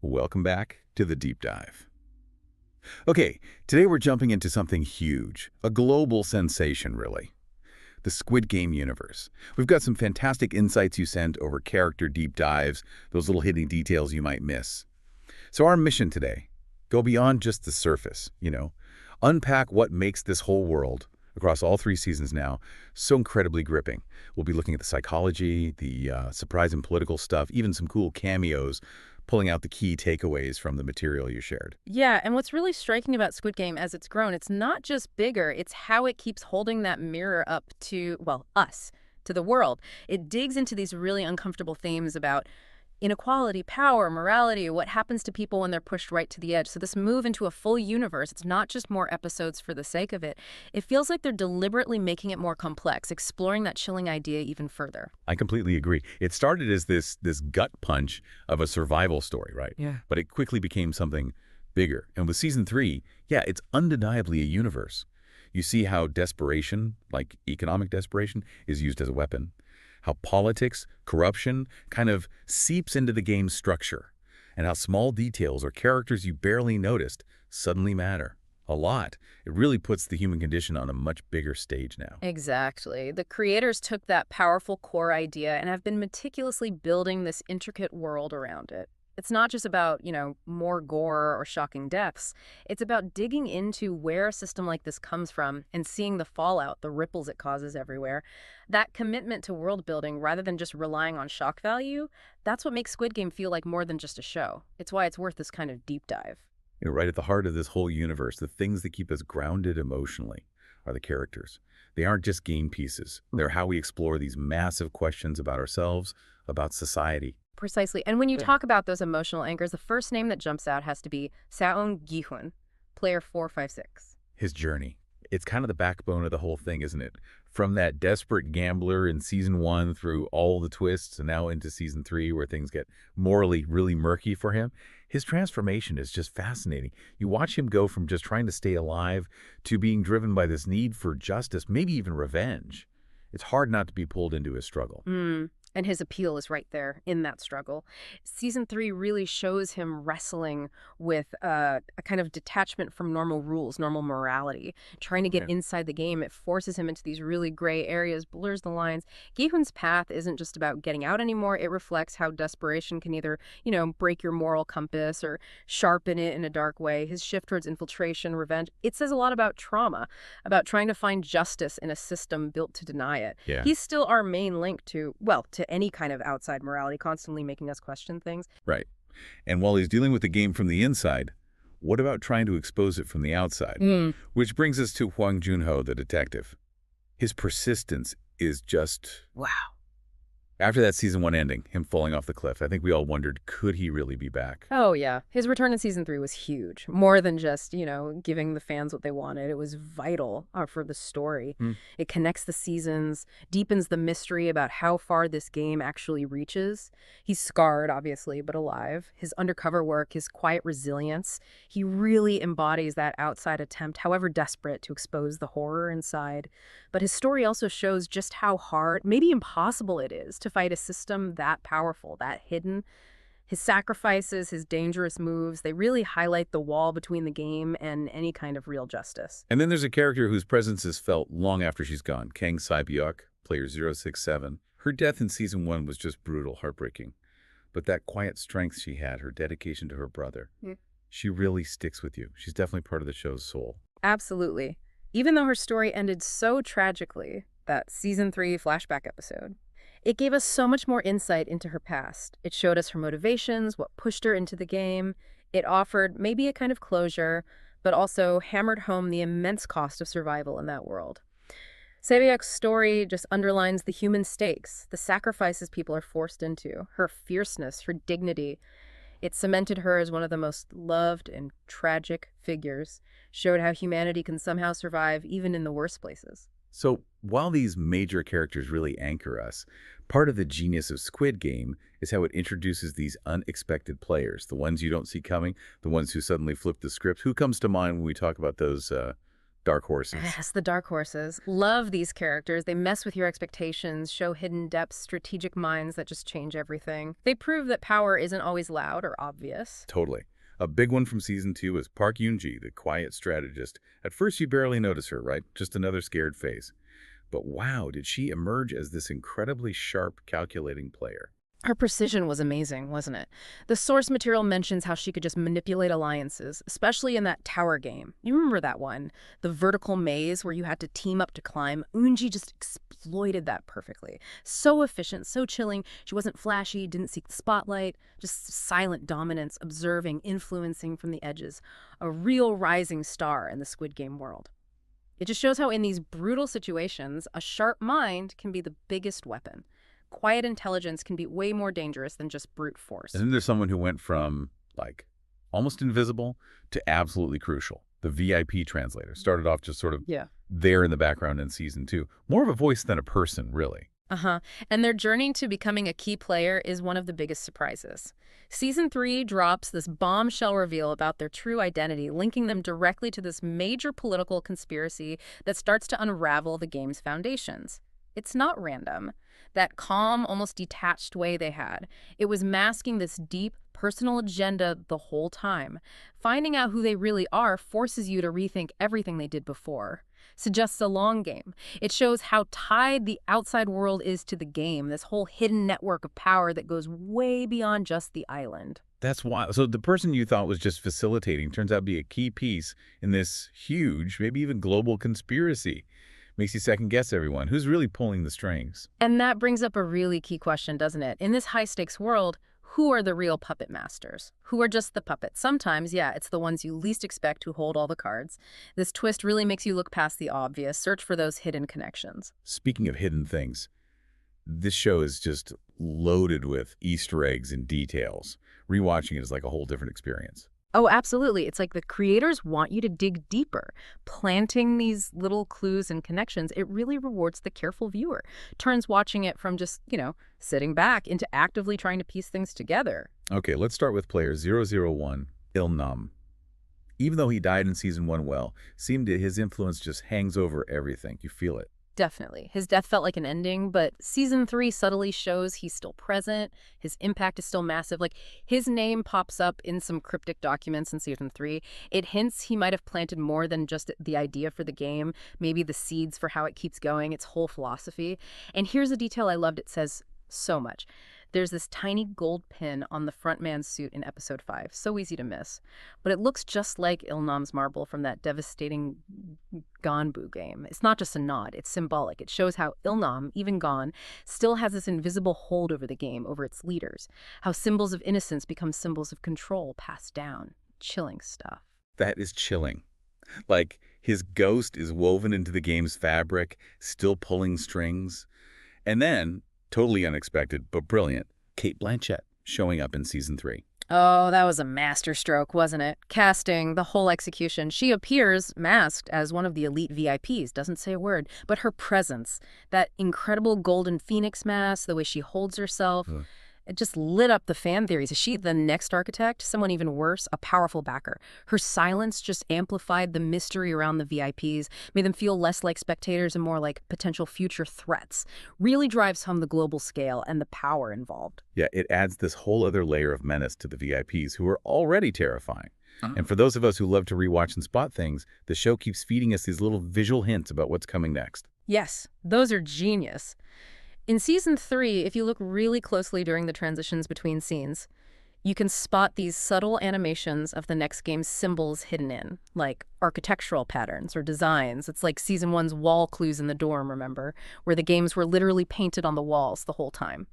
Welcome back to the deep dive. Okay, today we're jumping into something huge, a global sensation really. The Squid Game universe. We've got some fantastic insights you sent over character deep dives, those little hidden details you might miss. So our mission today, go beyond just the surface, unpack what makes this whole world, across all 3 seasons now, so incredibly gripping. We'll be looking at the psychology, the surprise and political stuff, even some cool cameos, pulling out the key takeaways from the material you shared. Yeah, and what's really striking about Squid Game as it's grown, it's not just bigger, it's how it keeps holding that mirror up to, well, us, to the world. It digs into these really uncomfortable themes about inequality, power, morality, what happens to people when they're pushed right to the edge. So this move into a full universe, it's not just more episodes for the sake of it. It feels like they're deliberately making it more complex, exploring that chilling idea even further. I completely agree. It started as this gut punch of a survival story, right? Yeah. But it quickly became something bigger. And with season 3, yeah, it's undeniably a universe. You see how desperation, like economic desperation, is used as a weapon. How politics, corruption, kind of seeps into the game's structure, and how small details or characters you barely noticed suddenly matter. A lot. It really puts the human condition on a much bigger stage now. Exactly. The creators took that powerful core idea and have been meticulously building this intricate world around it. It's not just about, more gore or shocking deaths. It's about digging into where a system like this comes from and seeing the fallout, the ripples it causes everywhere. That commitment to world building rather than just relying on shock value, that's what makes Squid Game feel like more than just a show. It's why it's worth this kind of deep dive. Right at the heart of this whole universe, the things that keep us grounded emotionally are the characters. They aren't just game pieces. They're how we explore these massive questions about ourselves, about society. Precisely. And when you talk about those emotional anchors, the first name that jumps out has to be Gi-hun, player 456. His journey. It's kind of the backbone of the whole thing, isn't it? From that desperate gambler in season 1 through all the twists and now into season 3 where things get morally really murky for him, his transformation is just fascinating. You watch him go from just trying to stay alive to being driven by this need for justice, maybe even revenge. It's hard not to be pulled into his struggle. And his appeal is right there in that struggle. Season 3 really shows him wrestling with a kind of detachment from normal rules, normal morality, trying to get inside the game. It forces him into these really gray areas, blurs the lines. Gi-hun's path isn't just about getting out anymore. It reflects how desperation can either, break your moral compass or sharpen it in a dark way. His shift towards infiltration, revenge, it says a lot about trauma, about trying to find justice in a system built to deny it. Yeah. He's still our main link to any kind of outside morality, constantly making us question things. Right. And while he's dealing with the game from the inside, what about trying to expose it from the outside? Which brings us to Hwang Jun-ho, the detective. His persistence is just... Wow. After that season 1 ending, him falling off the cliff, I think we all wondered, could he really be back? Oh, yeah. His return in season 3 was huge. More than just, giving the fans what they wanted. It was vital for the story. It connects the seasons, deepens the mystery about how far this game actually reaches. He's scarred, obviously, but alive. His undercover work, his quiet resilience, he really embodies that outside attempt, however desperate, to expose the horror inside. But his story also shows just how hard, maybe impossible it is to fight a system that powerful, that hidden. His sacrifices, his dangerous moves, they really highlight the wall between the game and any kind of real justice. And then there's a character whose presence is felt long after she's gone, Kang Sae-byeok, player 067. Her death in season 1 was just brutal, heartbreaking. But that quiet strength she had, her dedication to her brother, she really sticks with you. She's definitely part of the show's soul. Absolutely. Even though her story ended so tragically, that season 3 flashback episode, it gave us so much more insight into her past. It showed us her motivations, what pushed her into the game. It offered maybe a kind of closure, but also hammered home the immense cost of survival in that world. Sae-byeok's story just underlines the human stakes, the sacrifices people are forced into, her fierceness, her dignity. It cemented her as one of the most loved and tragic figures, showed how humanity can somehow survive even in the worst places. So while these major characters really anchor us, part of the genius of Squid Game is how it introduces these unexpected players, the ones you don't see coming, the ones who suddenly flip the script. Who comes to mind when we talk about those Dark horses. Yes, the dark horses. Love these characters. They mess with your expectations, show hidden depths, strategic minds that just change everything. They prove that power isn't always loud or obvious. Totally. A big one from Season 2 is Park Yoon-ji, the quiet strategist. At first you barely notice her, right? Just another scared face. But wow, did she emerge as this incredibly sharp, calculating player. Her precision was amazing, wasn't it? The source material mentions how she could just manipulate alliances, especially in that tower game. You remember that one? The vertical maze where you had to team up to climb. Eunji just exploited that perfectly. So efficient, so chilling. She wasn't flashy, didn't seek the spotlight. Just silent dominance, observing, influencing from the edges. A real rising star in the Squid Game world. It just shows how in these brutal situations, a sharp mind can be the biggest weapon. Quiet intelligence can be way more dangerous than just brute force. And then there's someone who went from, like, almost invisible to absolutely crucial. The VIP translator started off just sort of there in the background in Season 2. More of a voice than a person, really. And their journey to becoming a key player is one of the biggest surprises. Season 3 drops this bombshell reveal about their true identity, linking them directly to this major political conspiracy that starts to unravel the game's foundations. It's not random. That calm, almost detached way they had. It was masking this deep, personal agenda the whole time. Finding out who they really are forces you to rethink everything they did before. Suggests a long game. It shows how tied the outside world is to the game, this whole hidden network of power that goes way beyond just the island. That's why. So the person you thought was just facilitating turns out to be a key piece in this huge, maybe even global conspiracy. Makes you second-guess everyone. Who's really pulling the strings? And that brings up a really key question, doesn't it? In this high-stakes world, who are the real puppet masters? Who are just the puppets? Sometimes, yeah, it's the ones you least expect who hold all the cards. This twist really makes you look past the obvious, search for those hidden connections. Speaking of hidden things, this show is just loaded with Easter eggs and details. Rewatching it is like a whole different experience. Oh, absolutely. It's like the creators want you to dig deeper. Planting these little clues and connections, it really rewards the careful viewer. Turns watching it from just, sitting back into actively trying to piece things together. Okay, let's start with player 001, Il-nam. Even though he died in Season 1 seemed that his influence just hangs over everything. You feel it. Definitely. His death felt like an ending, but Season 3 subtly shows he's still present. His impact is still massive. Like, his name pops up in some cryptic documents in Season 3. It hints he might have planted more than just the idea for the game, maybe the seeds for how it keeps going, its whole philosophy. And here's a detail I loved. It says so much. There's this tiny gold pin on the front man's suit in Episode 5. So easy to miss. But it looks just like Il-nam's marble from that devastating Ganbu game. It's not just a nod, it's symbolic. It shows how Il-nam, even gone, still has this invisible hold over the game, over its leaders. How symbols of innocence become symbols of control passed down. Chilling stuff. That is chilling. Like, his ghost is woven into the game's fabric, still pulling strings. And then, totally unexpected, but brilliant, Cate Blanchett showing up in Season 3. Oh, that was a masterstroke, wasn't it? Casting, the whole execution. She appears masked as one of the elite VIPs, doesn't say a word, but her presence, that incredible golden phoenix mask, the way she holds herself, it just lit up the fan theories. Is she the next architect? Someone even worse? A powerful backer. Her silence just amplified the mystery around the VIPs, made them feel less like spectators and more like potential future threats. Really drives home the global scale and the power involved. Yeah, it adds this whole other layer of menace to the VIPs who are already terrifying. And for those of us who love to rewatch and spot things, the show keeps feeding us these little visual hints about what's coming next. Yes, those are genius. In Season 3, if you look really closely during the transitions between scenes, you can spot these subtle animations of the next game's symbols hidden in, like architectural patterns or designs. It's like Season 1's wall clues in the dorm, remember, where the games were literally painted on the walls the whole time.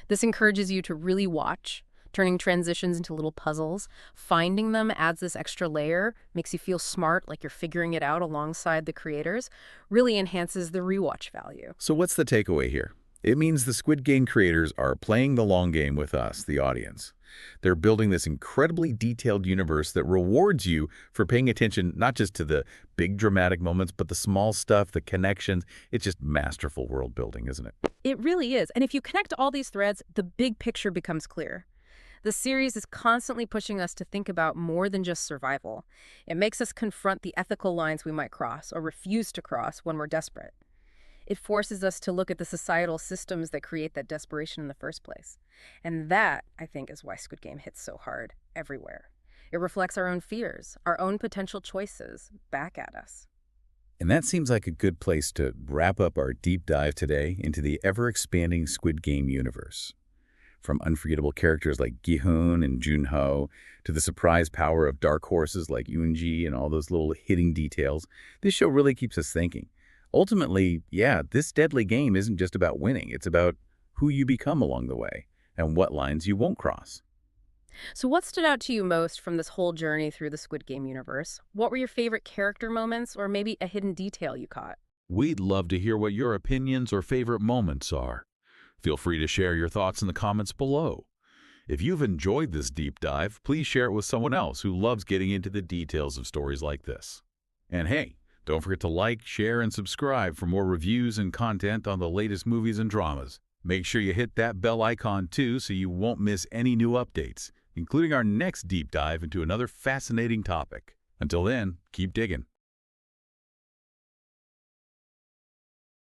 This encourages you to really watch, turning transitions into little puzzles. Finding them adds this extra layer, makes you feel smart, like you're figuring it out alongside the creators, really enhances the rewatch value. So what's the takeaway here? It means the Squid Game creators are playing the long game with us, the audience. They're building this incredibly detailed universe that rewards you for paying attention not just to the big dramatic moments, but the small stuff, the connections. It's just masterful world building, isn't it? It really is. And if you connect all these threads, the big picture becomes clear. The series is constantly pushing us to think about more than just survival. It makes us confront the ethical lines we might cross or refuse to cross when we're desperate. It forces us to look at the societal systems that create that desperation in the first place. And that, I think, is why Squid Game hits so hard everywhere. It reflects our own fears, our own potential choices back at us. And that seems like a good place to wrap up our deep dive today into the ever-expanding Squid Game universe. From unforgettable characters like Gi-hun and Jun-ho to the surprise power of dark horses like Yoon-ji and all those little hitting details, this show really keeps us thinking. Ultimately, yeah, this deadly game isn't just about winning. It's about who you become along the way and what lines you won't cross. So what stood out to you most from this whole journey through the Squid Game universe? What were your favorite character moments or maybe a hidden detail you caught? We'd love to hear what your opinions or favorite moments are. Feel free to share your thoughts in the comments below. If you've enjoyed this deep dive, please share it with someone else who loves getting into the details of stories like this. And hey, don't forget to like, share, and subscribe for more reviews and content on the latest movies and dramas. Make sure you hit that bell icon too so you won't miss any new updates, including our next deep dive into another fascinating topic. Until then, keep digging.